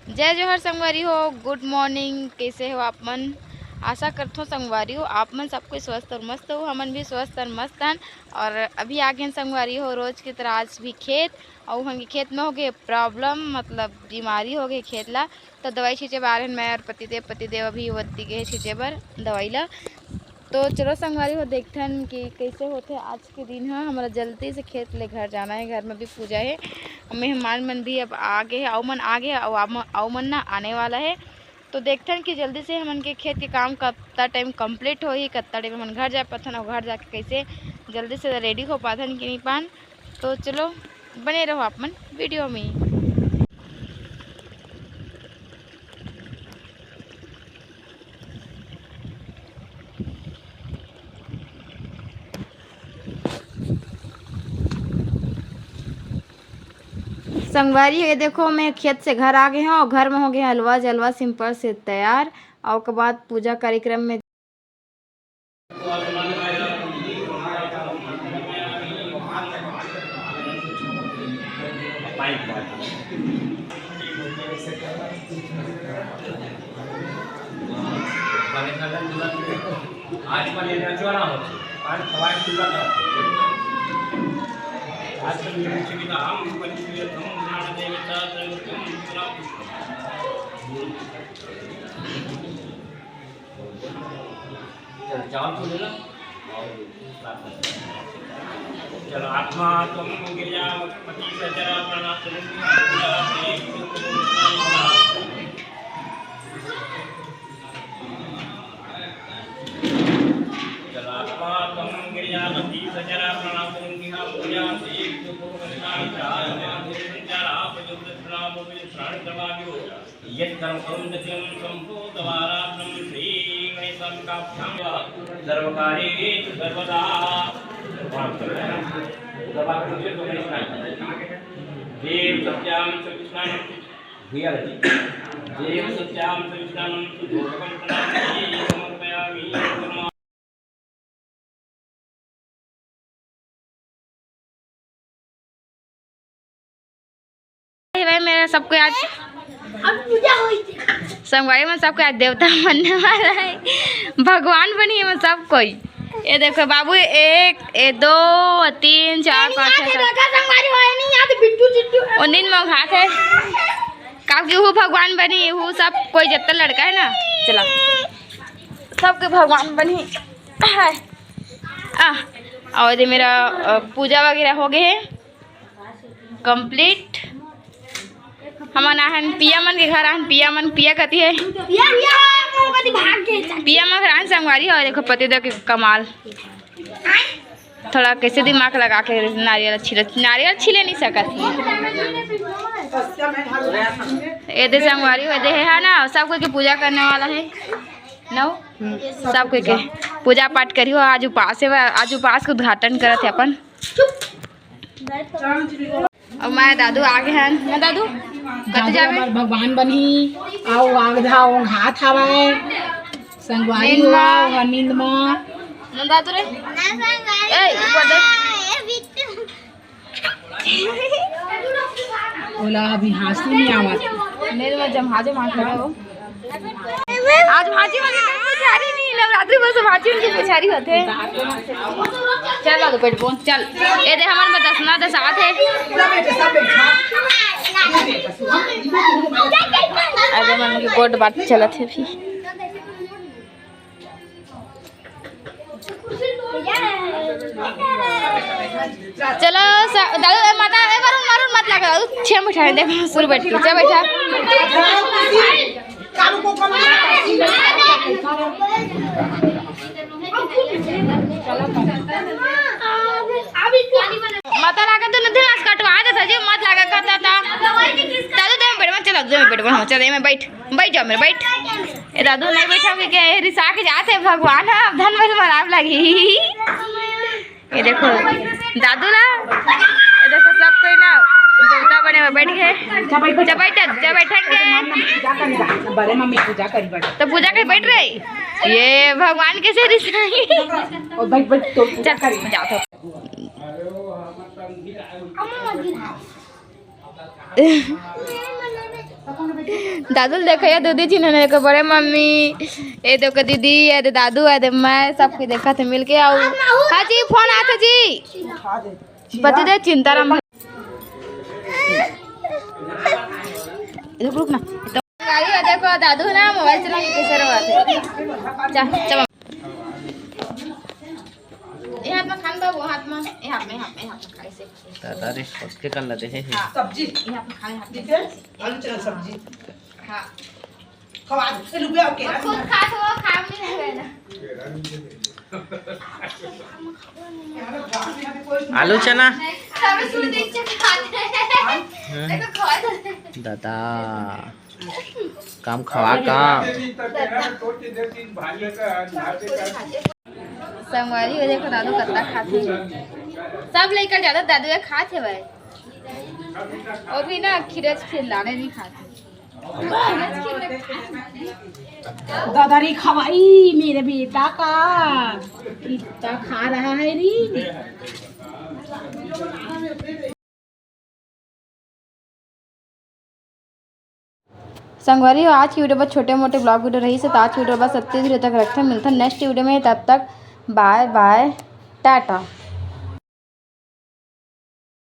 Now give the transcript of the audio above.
जय जोहर संगवारी हो, गुड मॉर्निंग। कैसे हो आप मन? आशा करता हूँ संगवारी हो आप मन सबको स्वस्थ और मस्त हो। हमन भी स्वस्थ और मस्त हन। और अभी आ गए संगवारी हो रोज की तरह आज भी खेत। और हम खेत में हो गए प्रॉब्लम, मतलब बीमारी हो गई खेत ला। तो दवाई छींचे बारे मैं और पतिदेव अभी वत्ती गए छींचे बर दवाई ला। तो चलो संगवारी हो देखते हैं कि कैसे होते आज के दिन है। हमारा जल्दी से खेत ले घर जाना है, घर में भी पूजा है। मेहमान मन भी अब आगे है, आ गए आओ मन ना आने वाला है। तो देखते हैं कि जल्दी से हमन के खेत के काम कितना टाइम कंप्लीट हो ही, कितना टाइम हम घर जा पाथन और घर जाके कैसे जल्दी से रेडी हो पाथन कि नहीं पान। तो चलो बने रहो आप मन वीडियो में। संगवारी ये देखो मैं खेत से घर आ गए हैं और घर में हो गया हलवा जलवा सिंपल से तैयार। और के बाद पूजा कार्यक्रम में चलो आत्मा तुम गिरिजापति सचरा चलो आत्मा तुम गिरिजापति सचरा प्रणाम पूजा सर्वकार्येषु सर्वदा देव सत्याम सविष्णानं देव सत्याम सविष्णानं समर्पयामि। भाई मेरा सबको आज संगवारी में सबको आज देवता बनने वाला है, भगवान बनी है सब कोई। ये देखो बाबू 1 2 3 4 5 6 और नींद में घात है काफी वो भगवान बनी वो सब कोई जितना लड़का है ना चला सबके भगवान बनी है। और ये मेरा पूजा वगैरह हो गए है कंप्लीट। हम आहन पिया मन के घर आहन पिया मन पिया कती है पिया मन घर संगवारी। और देखो पतिदेव के कमाल थोड़ा कैसे दिमाग लगा के नारियल छीले नहीं सकत ये दे संगवारी हो दे है ना। सब कोई के पूजा करने वाला है नौ सब कोई के पूजा पाठ करियो। आज उपास है, आज उपास के उद्घाटन करत है अपन। और मैं दादू आगे हैं ना दादू कत जावे भगवान बनी आओ आगधा ओ हाथ आवे संगवारी हुआ नींद में ना दादू रे ए ऊपर देख ओला अभी हंसी नहीं आवत नींद में जम हाजे मार लगा वो आज भाजी वाली पुछारी नहीं नवरात्रि बस भाजी उनकी पुछारी होते चल दादू पेट बोन चल ये दे हमन में दसना दसात है अरे मन की गोड बात चलत है भी चलो दादू माता मारून मत लगा दादू 6 बैठा दे पूरी बैठ के चल बैठा माता लगा तो नदी नाच कटवा देता जी मत लगा करता था दादू दे बैठ चल दे बैठ चल मैं बैठ जाओ मेरे बैठ ए दादू नहीं बैठा के रिसा के जाते भगवान है धन में मराब लगी। ये देखो दादू ला ये देखो सब कोई ना देवता बने हुए बैठ गए बड़े मम्मी पूजा करी बैठ तो पूजा कर बैठ रहे ये भगवान कैसे रिसा और बैठ तो पूजा करी जाओ तो दादू देखो ये दीदी जिन्होंने देखो बड़े मम्मी ये देखो दीदी ये दे दादू ये दे मैं सबकी देखा थे मिलके आओ। हाँ जी फोन आता जी पति दे चिंता राम रुक ना गाड़ी है देखो दादू ना मोबाइल चला के कैसे रहा थे चल ये हाथ में खान दो वो हाथ में ये हाथ में खाई से दादा रे उसके कर लेते हैं सब्जी ये हाथ में खाने हाथ में आलू चना सब्जी हाँ खवा दे लुबिया ओके खुद खा तो खा भी नहीं गए ना आलू चना सब सुन दीजिए खाते हैं देखो खवा दो दादा काम खवा काम संगवारी हो देखो दादू कत्ता खाते सब लेकर जाता दादू ये खाते भाई वो भी ना खीरच फिर लाने नहीं खाते दादारी खवाई मेरे बेटा का कितना खा रहा है री संगवारी हो आज की वीडियो बस छोटे मोटे ब्लॉग वीडियो रही से तो आज की वीडियो बस 37 तक रखते हैं मिलते हैं नेक्स्ट वीडियो में तब तक बाय बाय टाटा।